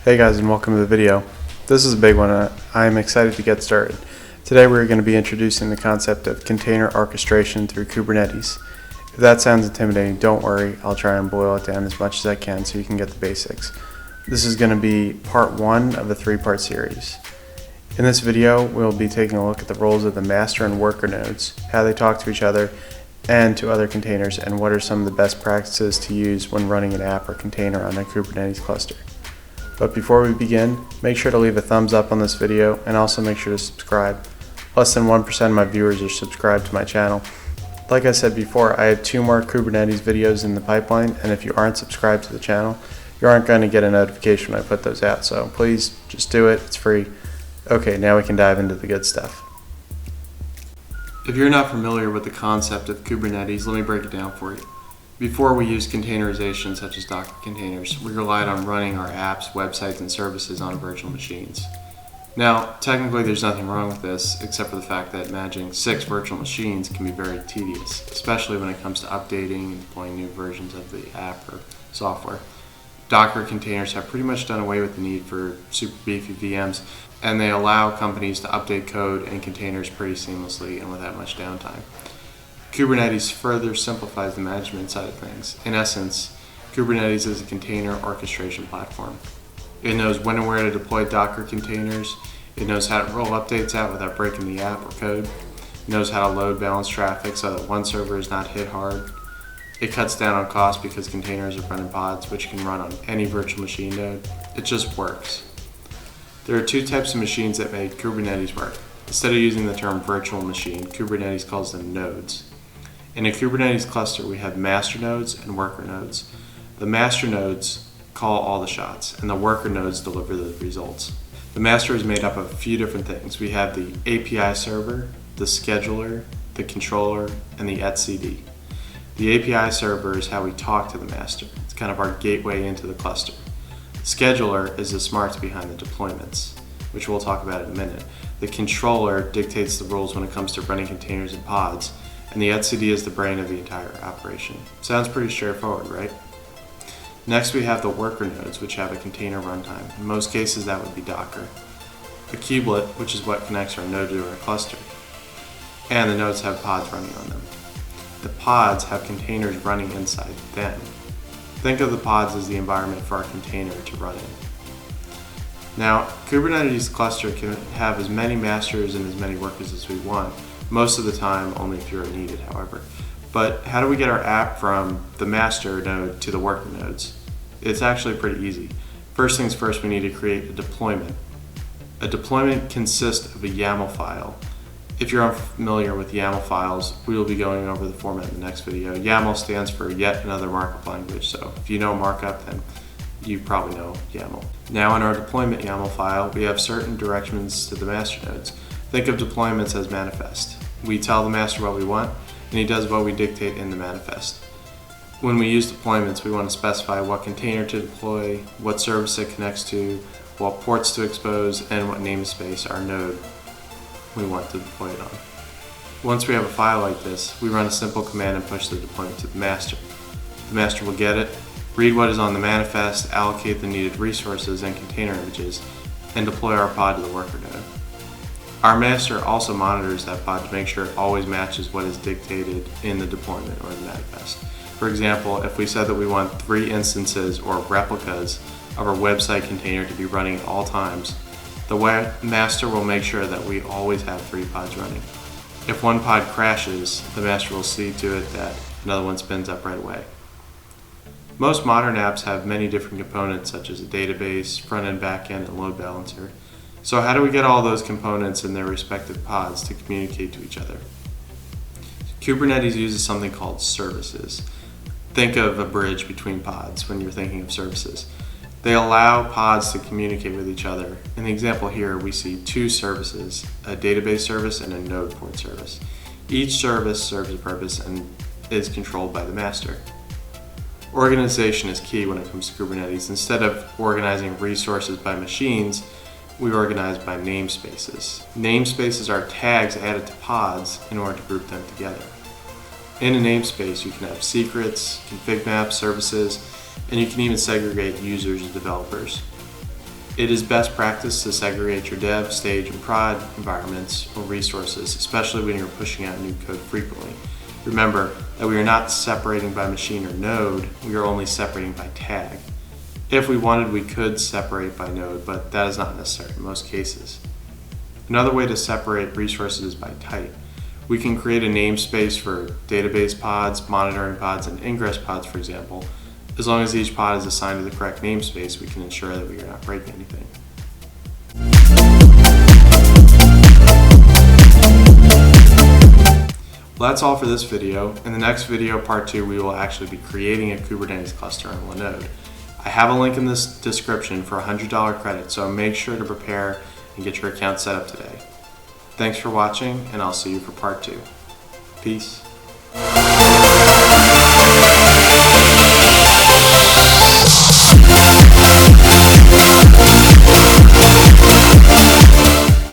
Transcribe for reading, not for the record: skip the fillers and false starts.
Hey guys, and welcome to the video. This is a big one. I'm excited to get started. Today we're going to be introducing the concept of container orchestration through Kubernetes. If that sounds intimidating, don't worry. I'll try and boil it down as much as I can so you can get the basics. This is going to be part one of a three-part series. In this video, we'll be taking a look at the roles of the master and worker nodes, how they talk to each other and to other containers, and what are some of the best practices to use when running an app or container on a Kubernetes cluster. But before we begin, make sure to leave a thumbs up on this video and also make sure to subscribe. Less than 1% of my viewers are subscribed to my channel. Like I said before, I have 2 more Kubernetes videos in the pipeline, and if you aren't subscribed to the channel, you aren't going to get a notification when I put those out, so please just do it, it's free. Okay, now we can dive into the good stuff. If you're not familiar with the concept of Kubernetes, let me break it down for you. Before we used containerization such as Docker containers, we relied on running our apps, websites, and services on virtual machines. Now, technically there's nothing wrong with this except for the fact that managing 6 virtual machines can be very tedious, especially when it comes to updating and deploying new versions of the app or software. Docker containers have pretty much done away with the need for super beefy VMs, and they allow companies to update code and containers pretty seamlessly and without much downtime. Kubernetes further simplifies the management side of things. In essence, Kubernetes is a container orchestration platform. It knows when and where to deploy Docker containers. It knows how to roll updates out without breaking the app or code. It knows how to load balance traffic so that one server is not hit hard. It cuts down on cost because containers are run in pods, which can run on any virtual machine node. It just works. There are 2 types of machines that make Kubernetes work. Instead of using the term virtual machine, Kubernetes calls them nodes. In a Kubernetes cluster, we have master nodes and worker nodes. The master nodes call all the shots, and the worker nodes deliver the results. The master is made up of a few different things. We have the API server, the scheduler, the controller, and the etcd. The API server is how we talk to the master. It's kind of our gateway into the cluster. The scheduler is the smarts behind the deployments, which we'll talk about in a minute. The controller dictates the rules when it comes to running containers and pods, and the etcd is the brain of the entire operation. Sounds pretty straightforward, right? Next we have the worker nodes, which have a container runtime. In most cases that would be Docker. A kubelet, which is what connects our node to our cluster. And the nodes have pods running on them. The pods have containers running inside them. Think of the pods as the environment for our container to run in. Now, Kubernetes cluster can have as many masters and as many workers as we want. Most of the time, only if you're needed, however. But how do we get our app from the master node to the worker nodes? It's actually pretty easy. First things first, we need to create a deployment. A deployment consists of a YAML file. If you're unfamiliar with YAML files, we will be going over the format in the next video. YAML stands for yet another markup language, so if you know markup, then you probably know YAML. Now in our deployment YAML file, we have certain directions to the master nodes. Think of deployments as manifest. We tell the master what we want, and he does what we dictate in the manifest. When we use deployments, we want to specify what container to deploy, what service it connects to, what ports to expose, and what namespace our node we want to deploy it on. Once we have a file like this, we run a simple command and push the deployment to the master. The master will get it, read what is on the manifest, allocate the needed resources and container images, and deploy our pod to the worker node. Our master also monitors that pod to make sure it always matches what is dictated in the deployment or the manifest. For example, if we said that we want 3 instances or replicas of our website container to be running at all times, the master will make sure that we always have 3 pods running. If one pod crashes, the master will see to it that another one spins up right away. Most modern apps have many different components such as a database, front-end, back-end, and load balancer. So how do we get all those components in their respective pods to communicate to each other? Kubernetes uses something called services. Think of a bridge between pods when you're thinking of services. They allow pods to communicate with each other. In the example here, we see 2 services, a database service and a node port service. Each service serves a purpose and is controlled by the master. Organization is key when it comes to Kubernetes. Instead of organizing resources by machines, we organize by namespaces. Namespaces are tags added to pods in order to group them together. In a namespace, you can have secrets, config maps, services, and you can even segregate users and developers. It is best practice to segregate your dev, stage, and prod environments or resources, especially when you're pushing out new code frequently. Remember that we are not separating by machine or node, we are only separating by tag. If we wanted, we could separate by node, but that is not necessary in most cases. Another way to separate resources is by type. We can create a namespace for database pods, monitoring pods, and ingress pods, for example. As long as each pod is assigned to the correct namespace, we can ensure that we are not breaking anything. Well, that's all for this video. In the next video, part 2, we will actually be creating a Kubernetes cluster on Linode. I have a link in this description for $100 credit, so make sure to prepare and get your account set up today. Thanks for watching, and I'll see you for part 2. Peace.